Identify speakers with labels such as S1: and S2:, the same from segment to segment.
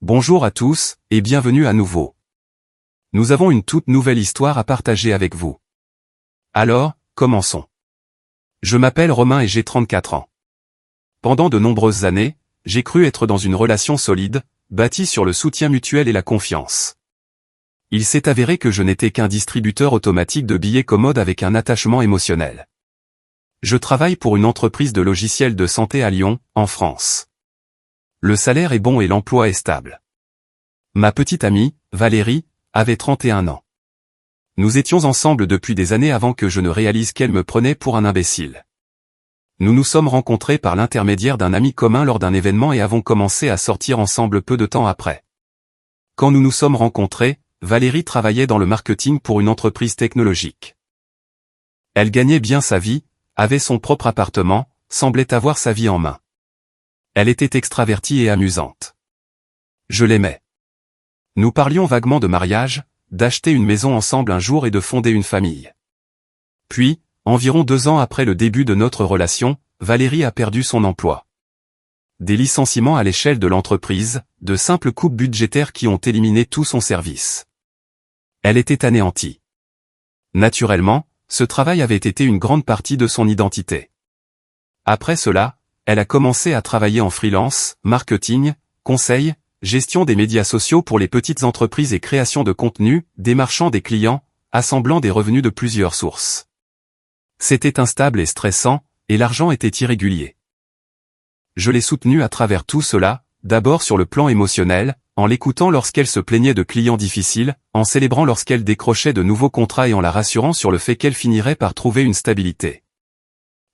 S1: Bonjour à tous, et bienvenue à nouveau. Nous avons une toute nouvelle histoire à partager avec vous. Alors, commençons. Je m'appelle Romain et j'ai 34 ans. Pendant de nombreuses années, j'ai cru être dans une relation solide, bâtie sur le soutien mutuel et la confiance. Il s'est avéré que je n'étais qu'un distributeur automatique de billets commodes avec un attachement émotionnel. Je travaille pour une entreprise de logiciels de santé à Lyon, en France. Le salaire est bon et l'emploi est stable. Ma petite amie, Valérie, avait 31 ans. Nous étions ensemble depuis des années avant que je ne réalise qu'elle me prenait pour un imbécile. Nous nous sommes rencontrés par l'intermédiaire d'un ami commun lors d'un événement et avons commencé à sortir ensemble peu de temps après. Quand nous nous sommes rencontrés, Valérie travaillait dans le marketing pour une entreprise technologique. Elle gagnait bien sa vie, avait son propre appartement, semblait avoir sa vie en main. Elle était extravertie et amusante. Je l'aimais. Nous parlions vaguement de mariage, d'acheter une maison ensemble un jour et de fonder une famille. Puis, environ 2 ans après le début de notre relation, Valérie a perdu son emploi. Des licenciements à l'échelle de l'entreprise, de simples coupes budgétaires qui ont éliminé tout son service. Elle était anéantie. Naturellement, ce travail avait été une grande partie de son identité. Après cela, elle a commencé à travailler en freelance, marketing, conseil, gestion des médias sociaux pour les petites entreprises et création de contenu, démarchant des clients, assemblant des revenus de plusieurs sources. C'était instable et stressant, et l'argent était irrégulier. Je l'ai soutenue à travers tout cela, d'abord sur le plan émotionnel, en l'écoutant lorsqu'elle se plaignait de clients difficiles, en célébrant lorsqu'elle décrochait de nouveaux contrats et en la rassurant sur le fait qu'elle finirait par trouver une stabilité.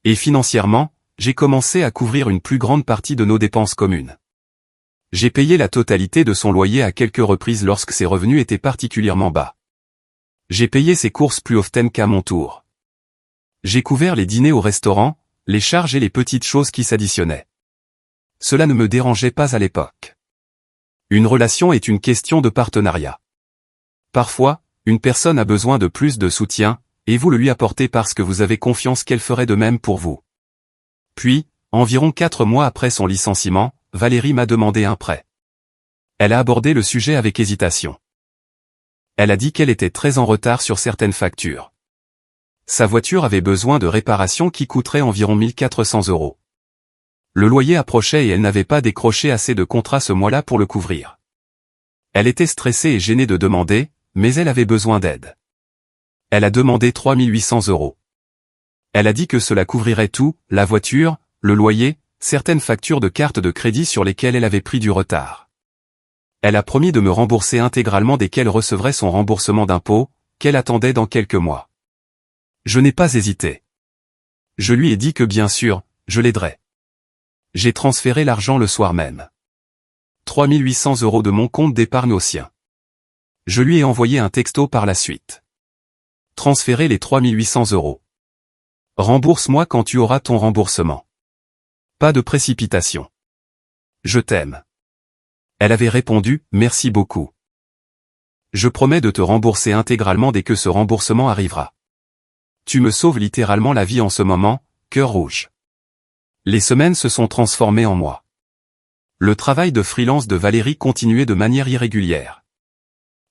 S1: Et financièrement, j'ai commencé à couvrir une plus grande partie de nos dépenses communes. J'ai payé la totalité de son loyer à quelques reprises lorsque ses revenus étaient particulièrement bas. J'ai payé ses courses plus often qu'à mon tour. J'ai couvert les dîners au restaurant, les charges et les petites choses qui s'additionnaient. Cela ne me dérangeait pas à l'époque. Une relation est une question de partenariat. Parfois, une personne a besoin de plus de soutien, et vous le lui apportez parce que vous avez confiance qu'elle ferait de même pour vous. Puis, environ 4 mois après son licenciement, Valérie m'a demandé un prêt. Elle a abordé le sujet avec hésitation. Elle a dit qu'elle était très en retard sur certaines factures. Sa voiture avait besoin de réparations qui coûteraient environ 1400 €. Le loyer approchait et elle n'avait pas décroché assez de contrats ce mois-là pour le couvrir. Elle était stressée et gênée de demander, mais elle avait besoin d'aide. Elle a demandé 3800 €. Elle a dit que cela couvrirait tout, la voiture, le loyer, certaines factures de cartes de crédit sur lesquelles elle avait pris du retard. Elle a promis de me rembourser intégralement dès qu'elle recevrait son remboursement d'impôts, qu'elle attendait dans quelques mois. Je n'ai pas hésité. Je lui ai dit que bien sûr, je l'aiderais. J'ai transféré l'argent le soir même. 3800 € de mon compte d'épargne au sien. Je lui ai envoyé un texto par la suite. Transférez les 3800 €. Rembourse-moi quand tu auras ton remboursement. Pas de précipitation. Je t'aime. Elle avait répondu, merci beaucoup. Je promets de te rembourser intégralement dès que ce remboursement arrivera. Tu me sauves littéralement la vie en ce moment, cœur rouge. Les semaines se sont transformées en mois. Le travail de freelance de Valérie continuait de manière irrégulière.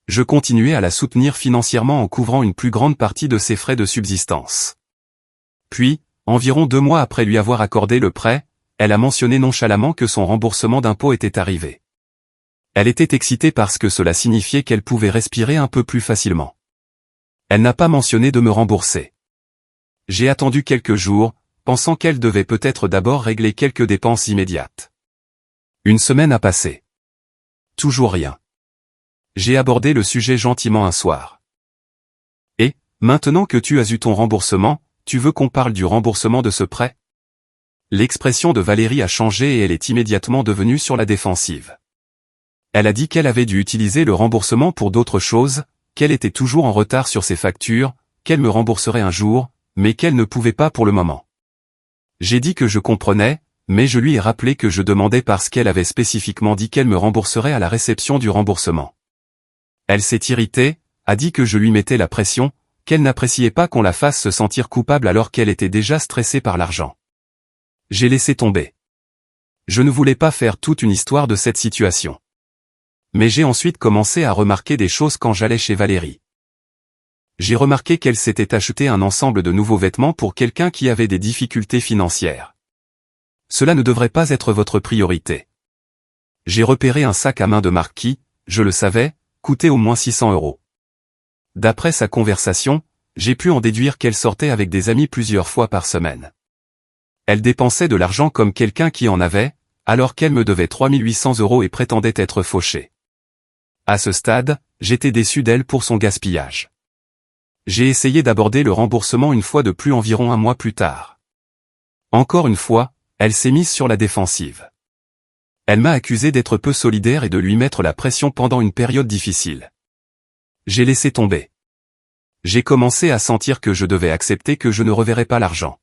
S1: Je continuais à la soutenir financièrement en couvrant une plus grande partie de ses frais de subsistance. Puis, environ 2 mois après lui avoir accordé le prêt, elle a mentionné nonchalamment que son remboursement d'impôts était arrivé. Elle était excitée parce que cela signifiait qu'elle pouvait respirer un peu plus facilement. Elle n'a pas mentionné de me rembourser. J'ai attendu quelques jours, pensant qu'elle devait peut-être d'abord régler quelques dépenses immédiates. Une semaine a passé. Toujours rien. J'ai abordé le sujet gentiment un soir. Et, maintenant que tu as eu ton remboursement, tu veux qu'on parle du remboursement de ce prêt? L'expression de Valérie a changé et elle est immédiatement devenue sur la défensive. Elle a dit qu'elle avait dû utiliser le remboursement pour d'autres choses, qu'elle était toujours en retard sur ses factures, qu'elle me rembourserait un jour, mais qu'elle ne pouvait pas pour le moment. J'ai dit que je comprenais, mais je lui ai rappelé que je demandais parce qu'elle avait spécifiquement dit qu'elle me rembourserait à la réception du remboursement. Elle s'est irritée, a dit que je lui mettais la pression, qu'elle n'appréciait pas qu'on la fasse se sentir coupable alors qu'elle était déjà stressée par l'argent. J'ai laissé tomber. Je ne voulais pas faire toute une histoire de cette situation. Mais j'ai ensuite commencé à remarquer des choses quand j'allais chez Valérie. J'ai remarqué qu'elle s'était acheté un ensemble de nouveaux vêtements pour quelqu'un qui avait des difficultés financières. Cela ne devrait pas être votre priorité. J'ai repéré un sac à main de marque qui, je le savais, coûtait au moins 600 €. D'après sa conversation, j'ai pu en déduire qu'elle sortait avec des amis plusieurs fois par semaine. Elle dépensait de l'argent comme quelqu'un qui en avait, alors qu'elle me devait 3800 € et prétendait être fauchée. À ce stade, j'étais déçu d'elle pour son gaspillage. J'ai essayé d'aborder le remboursement une fois de plus environ un mois plus tard. Encore une fois, elle s'est mise sur la défensive. Elle m'a accusé d'être peu solidaire et de lui mettre la pression pendant une période difficile. J'ai laissé tomber. J'ai commencé à sentir que je devais accepter que je ne reverrais pas l'argent.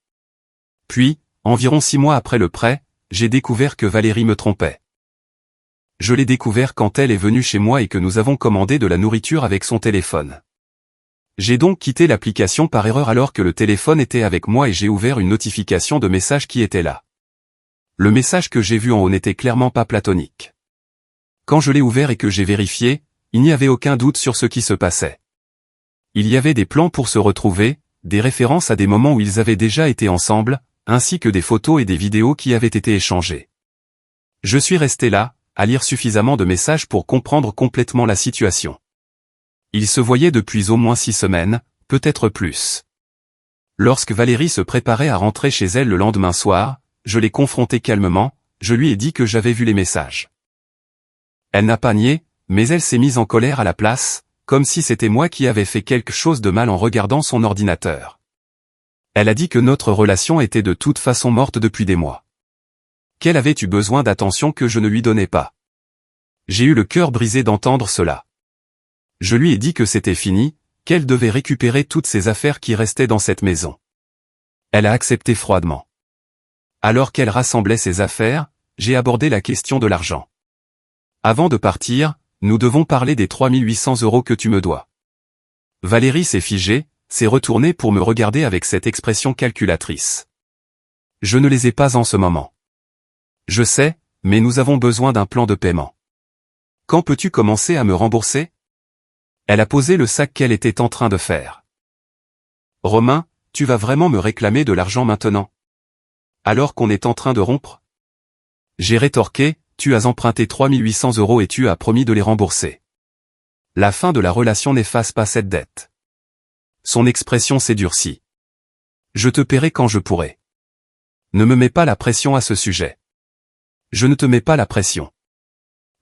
S1: Puis, environ 6 mois après le prêt, j'ai découvert que Valérie me trompait. Je l'ai découvert quand elle est venue chez moi et que nous avons commandé de la nourriture avec son téléphone. J'ai donc quitté l'application par erreur alors que le téléphone était avec moi et j'ai ouvert une notification de message qui était là. Le message que j'ai vu en haut n'était clairement pas platonique. Quand je l'ai ouvert et que j'ai vérifié, il n'y avait aucun doute sur ce qui se passait. Il y avait des plans pour se retrouver, des références à des moments où ils avaient déjà été ensemble, ainsi que des photos et des vidéos qui avaient été échangées. Je suis resté là, à lire suffisamment de messages pour comprendre complètement la situation. Ils se voyaient depuis au moins 6 semaines, peut-être plus. Lorsque Valérie se préparait à rentrer chez elle le lendemain soir, je l'ai confrontée calmement, je lui ai dit que j'avais vu les messages. Elle n'a pas nié, mais elle s'est mise en colère à la place, comme si c'était moi qui avais fait quelque chose de mal en regardant son ordinateur. Elle a dit que notre relation était de toute façon morte depuis des mois. Qu'elle avait eu besoin d'attention que je ne lui donnais pas. J'ai eu le cœur brisé d'entendre cela. Je lui ai dit que c'était fini, qu'elle devait récupérer toutes ses affaires qui restaient dans cette maison. Elle a accepté froidement. Alors qu'elle rassemblait ses affaires, j'ai abordé la question de l'argent. Avant de partir, nous devons parler des 3800 € que tu me dois. Valérie s'est figée, s'est retournée pour me regarder avec cette expression calculatrice. Je ne les ai pas en ce moment. Je sais, mais nous avons besoin d'un plan de paiement. Quand peux-tu commencer à me rembourser ? Elle a posé le sac qu'elle était en train de faire. Romain, tu vas vraiment me réclamer de l'argent maintenant ? Alors qu'on est en train de rompre ? J'ai rétorqué, tu as emprunté 3800 € et tu as promis de les rembourser. La fin de la relation n'efface pas cette dette. Son expression s'est durcie. Je te paierai quand je pourrai. Ne me mets pas la pression à ce sujet. Je ne te mets pas la pression.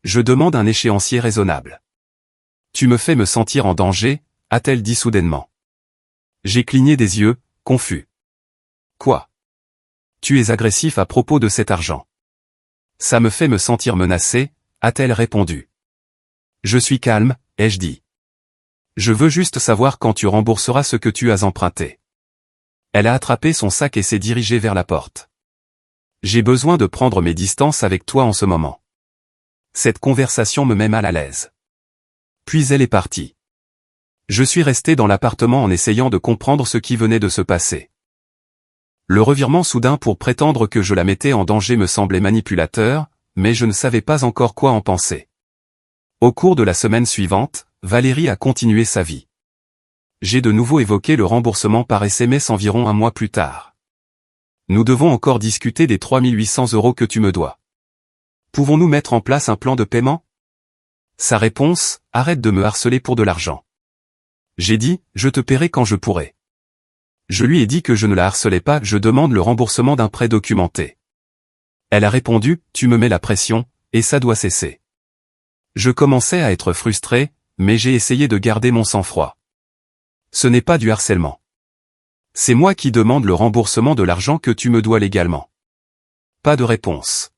S1: Je demande un échéancier raisonnable. Tu me fais me sentir en danger, a-t-elle dit soudainement. J'ai cligné des yeux, confus. Quoi ? Tu es agressif à propos de cet argent. Ça me fait me sentir menacé, a-t-elle répondu. Je suis calme, ai-je dit. Je veux juste savoir quand tu rembourseras ce que tu as emprunté. Elle a attrapé son sac et s'est dirigée vers la porte. J'ai besoin de prendre mes distances avec toi en ce moment. Cette conversation me met mal à l'aise. Puis elle est partie. Je suis resté dans l'appartement en essayant de comprendre ce qui venait de se passer. Le revirement soudain pour prétendre que je la mettais en danger me semblait manipulateur, mais je ne savais pas encore quoi en penser. Au cours de la semaine suivante, Valérie a continué sa vie. J'ai de nouveau évoqué le remboursement par SMS environ un mois plus tard. Nous devons encore discuter des 3800 € que tu me dois. Pouvons-nous mettre en place un plan de paiement ? Sa réponse, arrête de me harceler pour de l'argent. J'ai dit, je te paierai quand je pourrai. Je lui ai dit que je ne la harcelais pas, je demande le remboursement d'un prêt documenté. Elle a répondu, tu me mets la pression, et ça doit cesser. Je commençais à être frustré, mais j'ai essayé de garder mon sang-froid. Ce n'est pas du harcèlement. C'est moi qui demande le remboursement de l'argent que tu me dois légalement. Pas de réponse.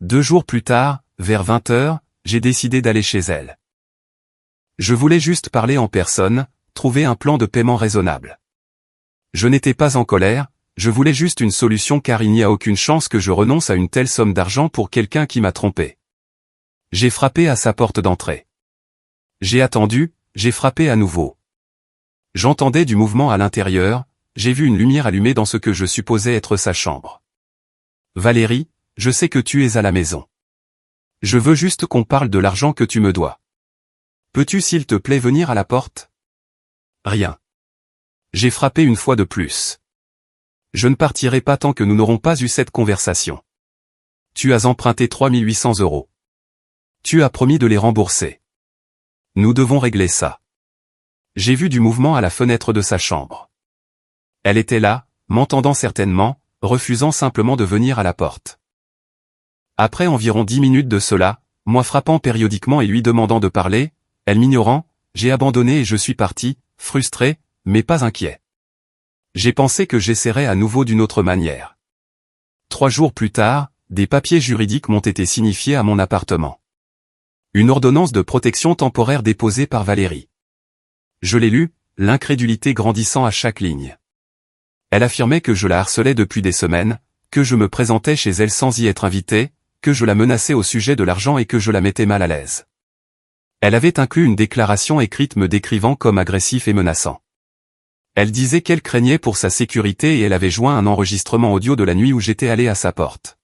S1: 2 jours plus tard, vers 20 h, j'ai décidé d'aller chez elle. Je voulais juste parler en personne, trouver un plan de paiement raisonnable. Je n'étais pas en colère, je voulais juste une solution car il n'y a aucune chance que je renonce à une telle somme d'argent pour quelqu'un qui m'a trompé. J'ai frappé à sa porte d'entrée. J'ai attendu, j'ai frappé à nouveau. J'entendais du mouvement à l'intérieur, j'ai vu une lumière allumée dans ce que je supposais être sa chambre. Valérie, je sais que tu es à la maison. Je veux juste qu'on parle de l'argent que tu me dois. Peux-tu s'il te plaît venir à la porte? Rien. J'ai frappé une fois de plus. Je ne partirai pas tant que nous n'aurons pas eu cette conversation. Tu as emprunté 3800 €. Tu as promis de les rembourser. Nous devons régler ça. J'ai vu du mouvement à la fenêtre de sa chambre. Elle était là, m'entendant certainement, refusant simplement de venir à la porte. Après environ 10 minutes de cela, moi frappant périodiquement et lui demandant de parler, elle m'ignorant, j'ai abandonné et je suis parti, frustré, mais pas inquiet. J'ai pensé que j'essaierais à nouveau d'une autre manière. 3 jours plus tard, des papiers juridiques m'ont été signifiés à mon appartement. Une ordonnance de protection temporaire déposée par Valérie. Je l'ai lue, l'incrédulité grandissant à chaque ligne. Elle affirmait que je la harcelais depuis des semaines, que je me présentais chez elle sans y être invité, que je la menaçais au sujet de l'argent et que je la mettais mal à l'aise. Elle avait inclus une déclaration écrite me décrivant comme agressif et menaçant. Elle disait qu'elle craignait pour sa sécurité et elle avait joint un enregistrement audio de la nuit où j'étais allé à sa porte.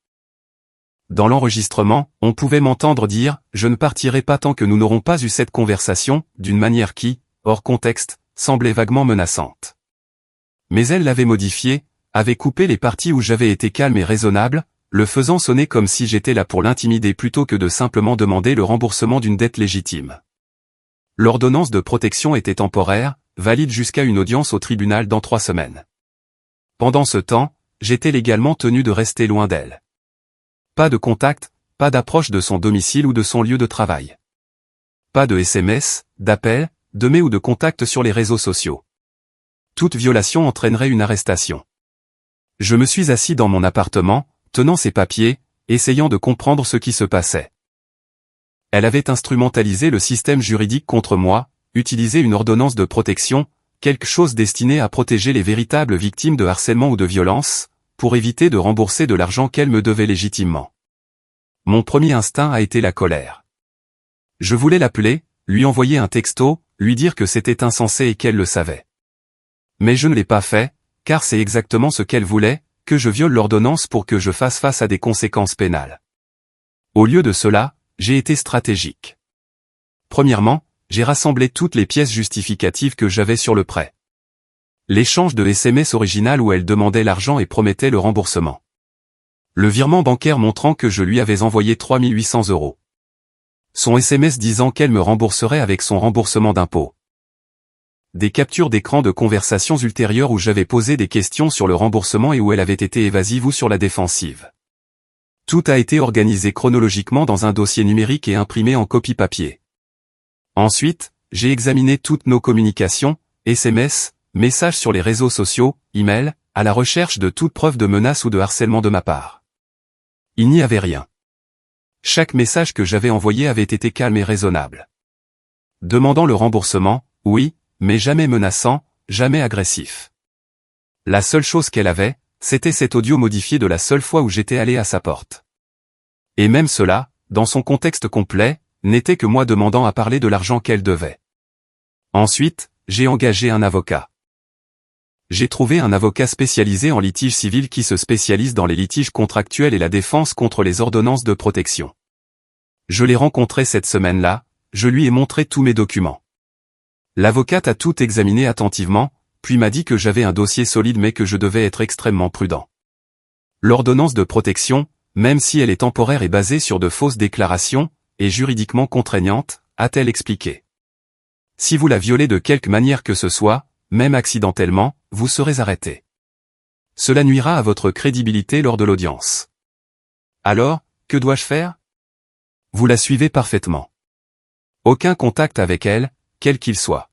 S1: Dans l'enregistrement, on pouvait m'entendre dire « Je ne partirai pas tant que nous n'aurons pas eu cette conversation » d'une manière qui, hors contexte, semblait vaguement menaçante. Mais elle l'avait modifié, avait coupé les parties où j'avais été calme et raisonnable, le faisant sonner comme si j'étais là pour l'intimider plutôt que de simplement demander le remboursement d'une dette légitime. L'ordonnance de protection était temporaire, valide jusqu'à une audience au tribunal dans 3 semaines. Pendant ce temps, j'étais légalement tenu de rester loin d'elle. Pas de contact, pas d'approche de son domicile ou de son lieu de travail. Pas de SMS, d'appel, de mail ou de contact sur les réseaux sociaux. Toute violation entraînerait une arrestation. Je me suis assis dans mon appartement, tenant ses papiers, essayant de comprendre ce qui se passait. Elle avait instrumentalisé le système juridique contre moi, utilisé une ordonnance de protection, quelque chose destiné à protéger les véritables victimes de harcèlement ou de violence, pour éviter de rembourser de l'argent qu'elle me devait légitimement. Mon premier instinct a été la colère. Je voulais l'appeler, lui envoyer un texto, lui dire que c'était insensé et qu'elle le savait. Mais je ne l'ai pas fait, car c'est exactement ce qu'elle voulait, que je viole l'ordonnance pour que je fasse face à des conséquences pénales. Au lieu de cela, j'ai été stratégique. Premièrement, j'ai rassemblé toutes les pièces justificatives que j'avais sur le prêt. L'échange de SMS original où elle demandait l'argent et promettait le remboursement. Le virement bancaire montrant que je lui avais envoyé 3800 €. Son SMS disant qu'elle me rembourserait avec son remboursement d'impôt. Des captures d'écran de conversations ultérieures où j'avais posé des questions sur le remboursement et où elle avait été évasive ou sur la défensive. Tout a été organisé chronologiquement dans un dossier numérique et imprimé en copie papier. Ensuite, j'ai examiné toutes nos communications, SMS, messages sur les réseaux sociaux, emails, à la recherche de toute preuve de menace ou de harcèlement de ma part. Il n'y avait rien. Chaque message que j'avais envoyé avait été calme et raisonnable. Demandant le remboursement, oui, mais jamais menaçant, jamais agressif. La seule chose qu'elle avait, c'était cet audio modifié de la seule fois où j'étais allé à sa porte. Et même cela, dans son contexte complet, n'était que moi demandant à parler de l'argent qu'elle devait. Ensuite, j'ai engagé un avocat. J'ai trouvé un avocat spécialisé en litige civil qui se spécialise dans les litiges contractuels et la défense contre les ordonnances de protection. Je l'ai rencontré cette semaine-là, je lui ai montré tous mes documents. L'avocate a tout examiné attentivement, puis m'a dit que j'avais un dossier solide mais que je devais être extrêmement prudent. L'ordonnance de protection, même si elle est temporaire et basée sur de fausses déclarations, est juridiquement contraignante, a-t-elle expliqué. Si vous la violez de quelque manière que ce soit, même accidentellement, vous serez arrêté. Cela nuira à votre crédibilité lors de l'audience. Alors, que dois-je faire? Vous la suivez parfaitement. Aucun contact avec elle, quel qu'il soit.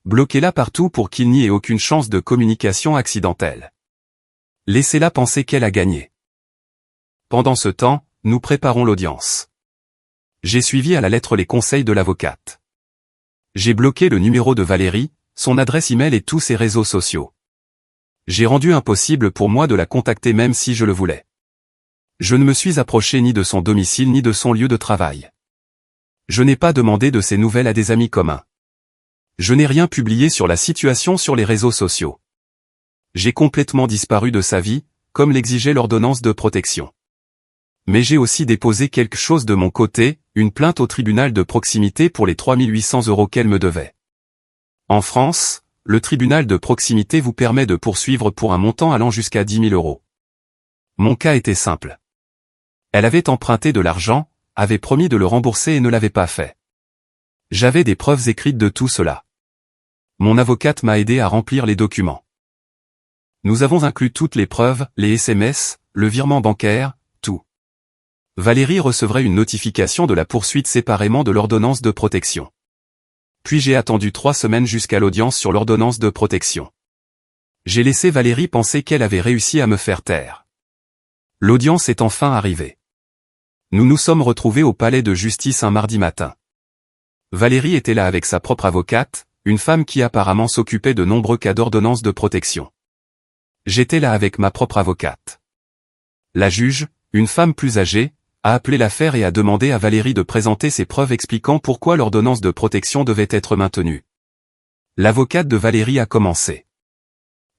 S1: Bloquez-la partout pour qu'il n'y ait aucune chance de communication accidentelle. Laissez-la penser qu'elle a gagné. Pendant ce temps, nous préparons l'audience. J'ai suivi à la lettre les conseils de l'avocate. J'ai bloqué le numéro de Valérie, son adresse email et tous ses réseaux sociaux. J'ai rendu impossible pour moi de la contacter même si je le voulais. Je ne me suis approché ni de son domicile ni de son lieu de travail. Je n'ai pas demandé de ses nouvelles à des amis communs. Je n'ai rien publié sur la situation sur les réseaux sociaux. J'ai complètement disparu de sa vie, comme l'exigeait l'ordonnance de protection. Mais j'ai aussi déposé quelque chose de mon côté, une plainte au tribunal de proximité pour les 3 800 € qu'elle me devait. En France, le tribunal de proximité vous permet de poursuivre pour un montant allant jusqu'à 10 000 €. Mon cas était simple. Elle avait emprunté de l'argent, avait promis de le rembourser et ne l'avait pas fait. J'avais des preuves écrites de tout cela. Mon avocate m'a aidé à remplir les documents. Nous avons inclus toutes les preuves, les SMS, le virement bancaire, tout. Valérie recevrait une notification de la poursuite séparément de l'ordonnance de protection. Puis j'ai attendu 3 semaines jusqu'à l'audience sur l'ordonnance de protection. J'ai laissé Valérie penser qu'elle avait réussi à me faire taire. L'audience est enfin arrivée. Nous nous sommes retrouvés au palais de justice un mardi matin. Valérie était là avec sa propre avocate, une femme qui apparemment s'occupait de nombreux cas d'ordonnance de protection. J'étais là avec ma propre avocate. La juge, une femme plus âgée, a appelé l'affaire et a demandé à Valérie de présenter ses preuves expliquant pourquoi l'ordonnance de protection devait être maintenue. L'avocate de Valérie a commencé.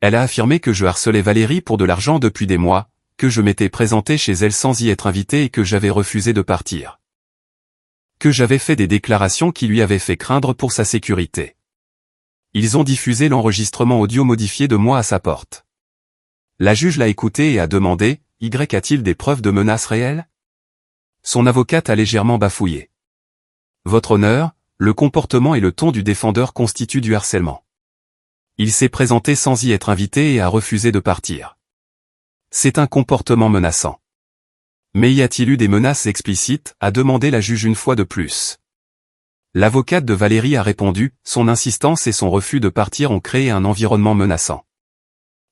S1: Elle a affirmé que je harcelais Valérie pour de l'argent depuis des mois, que je m'étais présenté chez elle sans y être invité et que j'avais refusé de partir. Que j'avais fait des déclarations qui lui avaient fait craindre pour sa sécurité. Ils ont diffusé l'enregistrement audio modifié de moi à sa porte. La juge l'a écouté et a demandé, Y a-t-il des preuves de menaces réelles ? Son avocate a légèrement bafouillé. Votre honneur, le comportement et le ton du défendeur constituent du harcèlement. Il s'est présenté sans y être invité et a refusé de partir. C'est un comportement menaçant. Mais y a-t-il eu des menaces explicites, a demandé la juge une fois de plus. L'avocate de Valérie a répondu, son insistance et son refus de partir ont créé un environnement menaçant.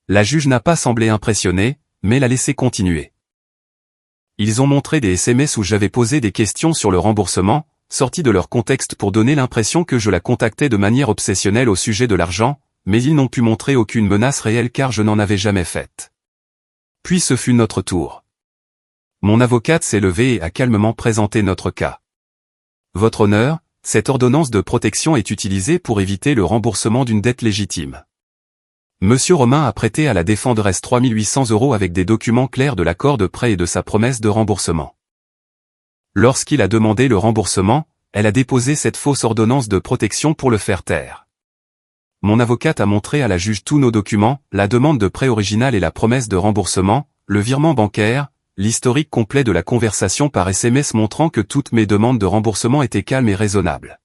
S1: La juge n'a pas semblé impressionnée, mais l'a laissé continuer. Ils ont montré des SMS où j'avais posé des questions sur le remboursement, sortis de leur contexte pour donner l'impression que je la contactais de manière obsessionnelle au sujet de l'argent, mais ils n'ont pu montrer aucune menace réelle car je n'en avais jamais faite. Puis ce fut notre tour. Mon avocate s'est levée et a calmement présenté notre cas. Votre honneur, cette ordonnance de protection est utilisée pour éviter le remboursement d'une dette légitime. Monsieur Romain a prêté à la défenderesse 3 800 € avec des documents clairs de l'accord de prêt et de sa promesse de remboursement. Lorsqu'il a demandé le remboursement, elle a déposé cette fausse ordonnance de protection pour le faire taire. Mon avocate a montré à la juge tous nos documents, la demande de prêt originale et la promesse de remboursement, le virement bancaire, l'historique complet de la conversation par SMS montrant que toutes mes demandes de remboursement étaient calmes et raisonnables.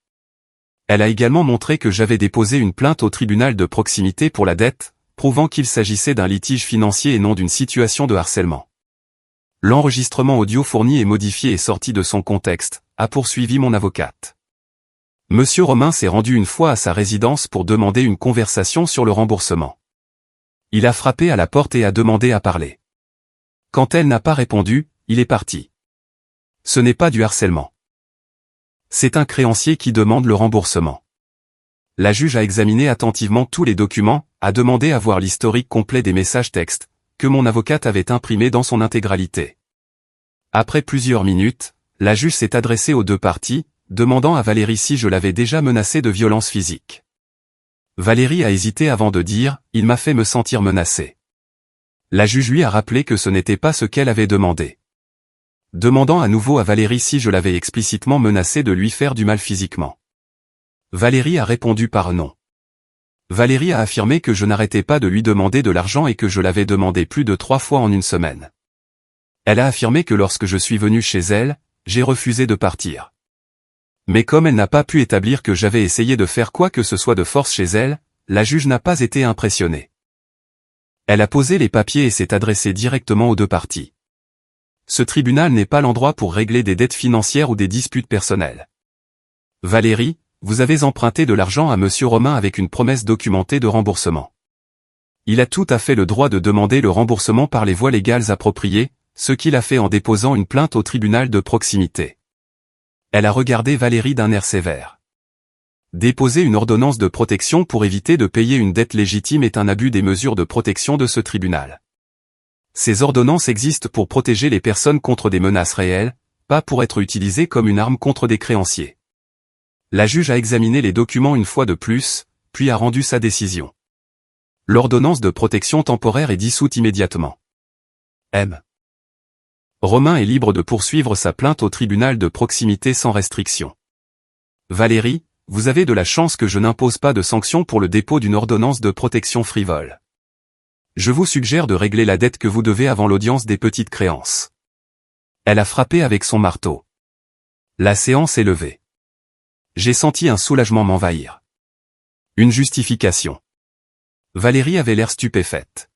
S1: Elle a également montré que j'avais déposé une plainte au tribunal de proximité pour la dette, prouvant qu'il s'agissait d'un litige financier et non d'une situation de harcèlement. L'enregistrement audio fourni et modifié et sorti de son contexte, a poursuivi mon avocate. Monsieur Romain s'est rendu une fois à sa résidence pour demander une conversation sur le remboursement. Il a frappé à la porte et a demandé à parler. Quand elle n'a pas répondu, il est parti. Ce n'est pas du harcèlement. C'est un créancier qui demande le remboursement. La juge a examiné attentivement tous les documents, a demandé à voir l'historique complet des messages textes, que mon avocate avait imprimés dans son intégralité. Après plusieurs minutes, la juge s'est adressée aux deux parties, demandant à Valérie si je l'avais déjà menacée de violence physique. Valérie a hésité avant de dire « il m'a fait me sentir menacée ». La juge lui a rappelé que ce n'était pas ce qu'elle avait demandé. Demandant à nouveau à Valérie si je l'avais explicitement menacée de lui faire du mal physiquement. Valérie a répondu par non. Valérie a affirmé que je n'arrêtais pas de lui demander de l'argent et que je l'avais demandé plus de 3 fois en une semaine. Elle a affirmé que lorsque je suis venu chez elle, j'ai refusé de partir. Mais comme elle n'a pas pu établir que j'avais essayé de faire quoi que ce soit de force chez elle, la juge n'a pas été impressionnée. Elle a posé les papiers et s'est adressée directement aux deux parties. Ce tribunal n'est pas l'endroit pour régler des dettes financières ou des disputes personnelles. Valérie, vous avez emprunté de l'argent à Monsieur Romain avec une promesse documentée de remboursement. Il a tout à fait le droit de demander le remboursement par les voies légales appropriées, ce qu'il a fait en déposant une plainte au tribunal de proximité. Elle a regardé Valérie d'un air sévère. Déposer une ordonnance de protection pour éviter de payer une dette légitime est un abus des mesures de protection de ce tribunal. Ces ordonnances existent pour protéger les personnes contre des menaces réelles, pas pour être utilisées comme une arme contre des créanciers. La juge a examiné les documents une fois de plus, puis a rendu sa décision. L'ordonnance de protection temporaire est dissoute immédiatement. M. Romain est libre de poursuivre sa plainte au tribunal de proximité sans restriction. Valérie, vous avez de la chance que je n'impose pas de sanction pour le dépôt d'une ordonnance de protection frivole. Je vous suggère de régler la dette que vous devez avant l'audience des petites créances. Elle a frappé avec son marteau. La séance est levée. J'ai senti un soulagement m'envahir. Une justification. Valérie avait l'air stupéfaite.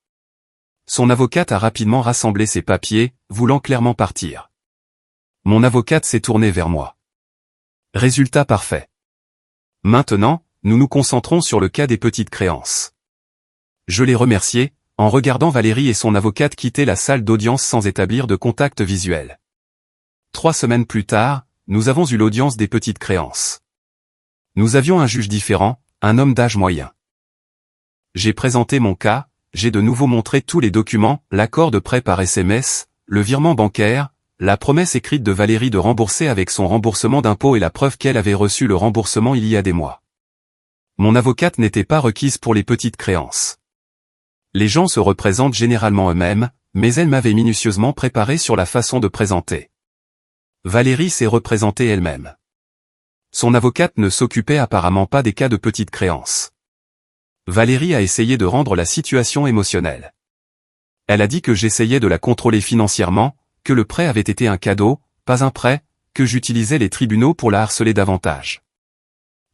S1: Son avocate a rapidement rassemblé ses papiers, voulant clairement partir. Mon avocate s'est tournée vers moi. Résultat parfait. Maintenant, nous nous concentrons sur le cas des petites créances. Je l'ai remercié, en regardant Valérie et son avocate quitter la salle d'audience sans établir de contact visuel. 3 semaines plus tard, nous avons eu l'audience des petites créances. Nous avions un juge différent, un homme d'âge moyen. J'ai présenté mon cas, j'ai de nouveau montré tous les documents, l'accord de prêt par SMS, le virement bancaire, la promesse écrite de Valérie de rembourser avec son remboursement d'impôt et la preuve qu'elle avait reçu le remboursement il y a des mois. Mon avocate n'était pas requise pour les petites créances. Les gens se représentent généralement eux-mêmes, mais elle m'avait minutieusement préparé sur la façon de présenter. Valérie s'est représentée elle-même. Son avocate ne s'occupait apparemment pas des cas de petites créances. Valérie a essayé de rendre la situation émotionnelle. Elle a dit que j'essayais de la contrôler financièrement, que le prêt avait été un cadeau, pas un prêt, que j'utilisais les tribunaux pour la harceler davantage.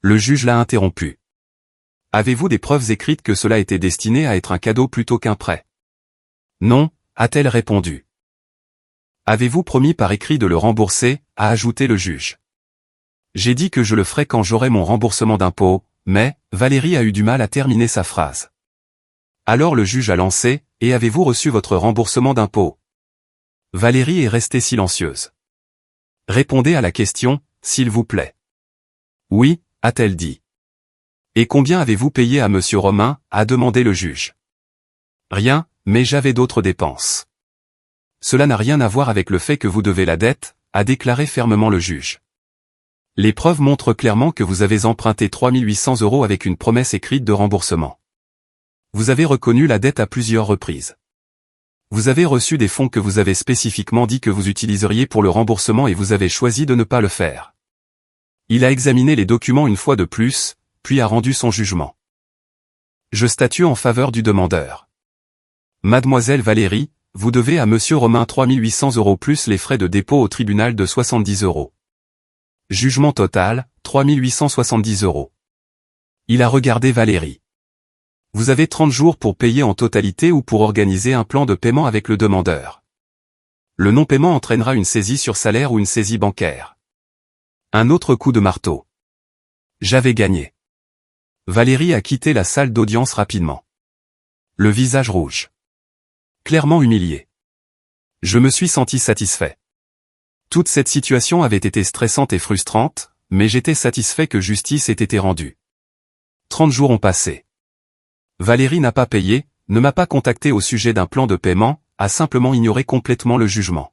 S1: Le juge l'a interrompu. Avez-vous des preuves écrites que cela était destiné à être un cadeau plutôt qu'un prêt? Non, a-t-elle répondu. Avez-vous promis par écrit de le rembourser, a ajouté le juge. J'ai dit que je le ferai quand j'aurai mon remboursement d'impôt, mais, Valérie a eu du mal à terminer sa phrase. Alors le juge a lancé, et avez-vous reçu votre remboursement d'impôt? Valérie est restée silencieuse. Répondez à la question, s'il vous plaît. Oui, a-t-elle dit. Et combien avez-vous payé à monsieur Romain, a demandé le juge. Rien, mais j'avais d'autres dépenses. Cela n'a rien à voir avec le fait que vous devez la dette, a déclaré fermement le juge. Les preuves montrent clairement que vous avez emprunté 3 800 € avec une promesse écrite de remboursement. Vous avez reconnu la dette à plusieurs reprises. Vous avez reçu des fonds que vous avez spécifiquement dit que vous utiliseriez pour le remboursement et vous avez choisi de ne pas le faire. Il a examiné les documents une fois de plus, puis a rendu son jugement. Je statue en faveur du demandeur. Mademoiselle Valérie, vous devez à monsieur Romain 3 800 € plus les frais de dépôt au tribunal de 70 €. Jugement total, 3 870 €. Il a regardé Valérie. Vous avez 30 jours pour payer en totalité ou pour organiser un plan de paiement avec le demandeur. Le non-paiement entraînera une saisie sur salaire ou une saisie bancaire. Un autre coup de marteau. J'avais gagné. Valérie a quitté la salle d'audience rapidement. Le visage rouge. Clairement humilié. Je me suis senti satisfait. Toute cette situation avait été stressante et frustrante, mais j'étais satisfait que justice ait été rendue. 30 jours ont passé. Valérie n'a pas payé, ne m'a pas contacté au sujet d'un plan de paiement, a simplement ignoré complètement le jugement.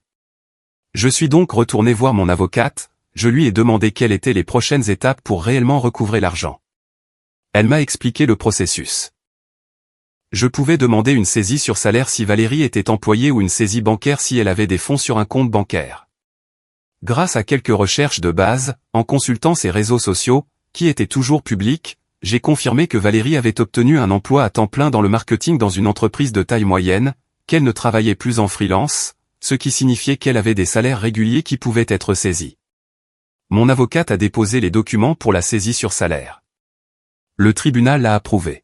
S1: Je suis donc retourné voir mon avocate, je lui ai demandé quelles étaient les prochaines étapes pour réellement recouvrer l'argent. Elle m'a expliqué le processus. Je pouvais demander une saisie sur salaire si Valérie était employée ou une saisie bancaire si elle avait des fonds sur un compte bancaire. Grâce à quelques recherches de base, en consultant ses réseaux sociaux, qui étaient toujours publics, j'ai confirmé que Valérie avait obtenu un emploi à temps plein dans le marketing dans une entreprise de taille moyenne, qu'elle ne travaillait plus en freelance, ce qui signifiait qu'elle avait des salaires réguliers qui pouvaient être saisis. Mon avocate a déposé les documents pour la saisie sur salaire. Le tribunal l'a approuvé.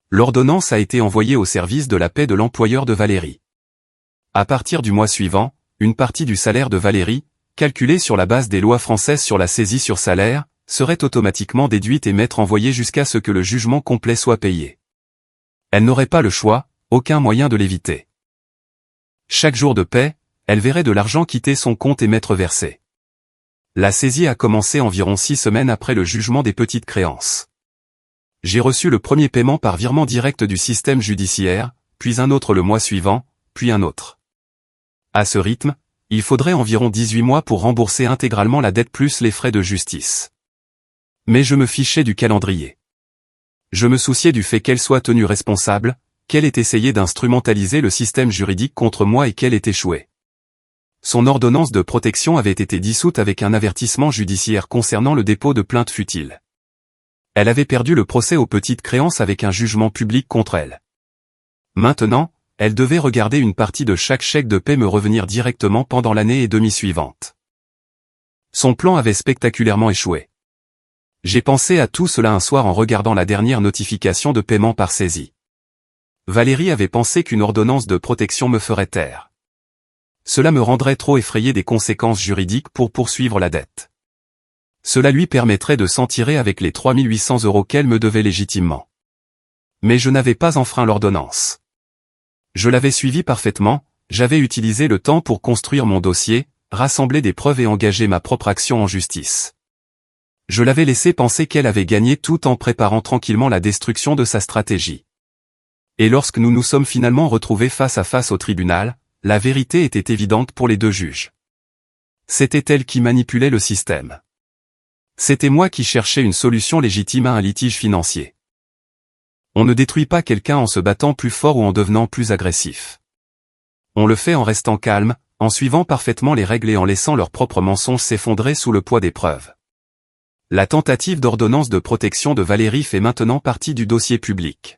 S1: L'ordonnance a été envoyée au service de la paie de l'employeur de Valérie. À partir du mois suivant, une partie du salaire de Valérie, calculée sur la base des lois françaises sur la saisie sur salaire, serait automatiquement déduite et m'être envoyée jusqu'à ce que le jugement complet soit payé. Elle n'aurait pas le choix, aucun moyen de l'éviter. Chaque jour de paie, elle verrait de l'argent quitter son compte et m'être versé. La saisie a commencé environ 6 semaines après le jugement des petites créances. J'ai reçu le premier paiement par virement direct du système judiciaire, puis un autre le mois suivant, puis un autre. À ce rythme, il faudrait environ 18 mois pour rembourser intégralement la dette plus les frais de justice. Mais je me fichais du calendrier. Je me souciais du fait qu'elle soit tenue responsable, qu'elle ait essayé d'instrumentaliser le système juridique contre moi et qu'elle ait échoué. son ordonnance de protection avait été dissoute avec un avertissement judiciaire concernant le dépôt de plainte futile. Elle avait perdu le procès aux petites créances avec un jugement public contre elle. Maintenant, elle devait regarder une partie de chaque chèque de paie me revenir directement pendant l'année et demie suivante. Son plan avait spectaculairement échoué. J'ai pensé à tout cela un soir en regardant la dernière notification de paiement par saisie. Valérie avait pensé qu'une ordonnance de protection me ferait taire. Cela me rendrait trop effrayé des conséquences juridiques pour poursuivre la dette. Cela lui permettrait de s'en tirer avec les 3 800 € qu'elle me devait légitimement. Mais je n'avais pas enfreint l'ordonnance. Je l'avais suivi parfaitement, j'avais utilisé le temps pour construire mon dossier, rassembler des preuves et engager ma propre action en justice. Je l'avais laissé penser qu'elle avait gagné tout en préparant tranquillement la destruction de sa stratégie. Et lorsque nous nous sommes finalement retrouvés face à face au tribunal, la vérité était évidente pour les deux juges. C'était elle qui manipulait le système. C'était moi qui cherchais une solution légitime à un litige financier. On ne détruit pas quelqu'un en se battant plus fort ou en devenant plus agressif. On le fait en restant calme, en suivant parfaitement les règles et en laissant leurs propres mensonges s'effondrer sous le poids des preuves. La tentative d'ordonnance de protection de Valérie fait maintenant partie du dossier public.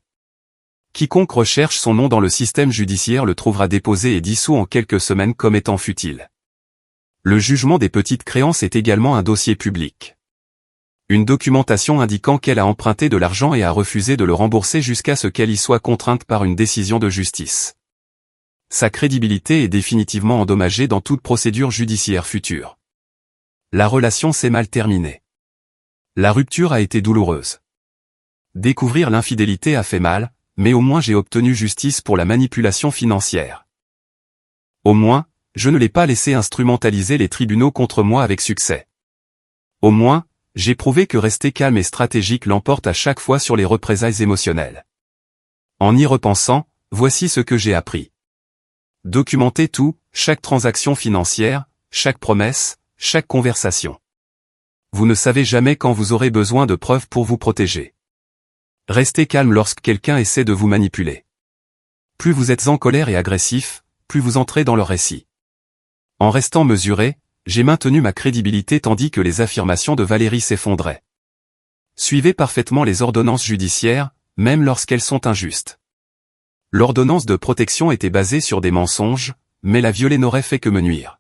S1: Quiconque recherche son nom dans le système judiciaire le trouvera déposé et dissous en quelques semaines comme étant futile. Le jugement des petites créances est également un dossier public. Une documentation indiquant qu'elle a emprunté de l'argent et a refusé de le rembourser jusqu'à ce qu'elle y soit contrainte par une décision de justice. Sa crédibilité est définitivement endommagée dans toute procédure judiciaire future. La relation s'est mal terminée. La rupture a été douloureuse. Découvrir l'infidélité a fait mal, mais au moins j'ai obtenu justice pour la manipulation financière. Au moins, je ne l'ai pas laissé instrumentaliser les tribunaux contre moi avec succès. Au moins, j'ai prouvé que rester calme et stratégique l'emporte à chaque fois sur les représailles émotionnelles. En y repensant, voici ce que j'ai appris. Documentez tout, chaque transaction financière, chaque promesse, chaque conversation. Vous ne savez jamais quand vous aurez besoin de preuves pour vous protéger. Restez calme lorsque quelqu'un essaie de vous manipuler. Plus vous êtes en colère et agressif, plus vous entrez dans leur récit. En restant mesuré, j'ai maintenu ma crédibilité tandis que les affirmations de Valérie s'effondraient. Suivez parfaitement les ordonnances judiciaires, même lorsqu'elles sont injustes. L'ordonnance de protection était basée sur des mensonges, mais la violer n'aurait fait que me nuire.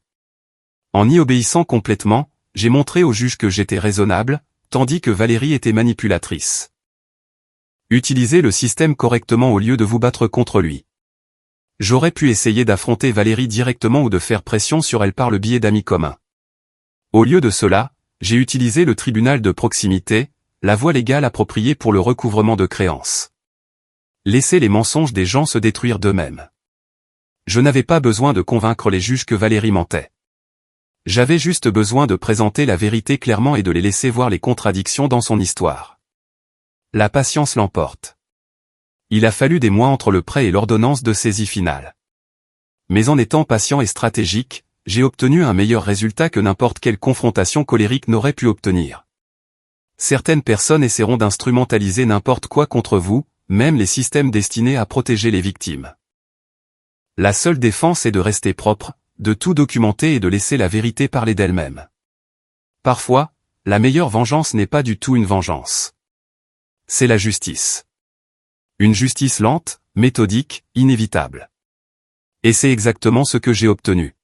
S1: En y obéissant complètement, j'ai montré au juge que j'étais raisonnable, tandis que Valérie était manipulatrice. Utilisez le système correctement au lieu de vous battre contre lui. J'aurais pu essayer d'affronter Valérie directement ou de faire pression sur elle par le biais d'amis communs. Au lieu de cela, j'ai utilisé le tribunal de proximité, la voie légale appropriée pour le recouvrement de créances. Laissez les mensonges des gens se détruire d'eux-mêmes. Je n'avais pas besoin de convaincre les juges que Valérie mentait. J'avais juste besoin de présenter la vérité clairement et de les laisser voir les contradictions dans son histoire. La patience l'emporte. Il a fallu des mois entre le prêt et l'ordonnance de saisie finale. Mais en étant patient et stratégique, j'ai obtenu un meilleur résultat que n'importe quelle confrontation colérique n'aurait pu obtenir. Certaines personnes essaieront d'instrumentaliser n'importe quoi contre vous, même les systèmes destinés à protéger les victimes. La seule défense est de rester propre, de tout documenter et de laisser la vérité parler d'elle-même. Parfois, la meilleure vengeance n'est pas du tout une vengeance. C'est la justice. Une justice lente, méthodique, inévitable. Et c'est exactement ce que j'ai obtenu.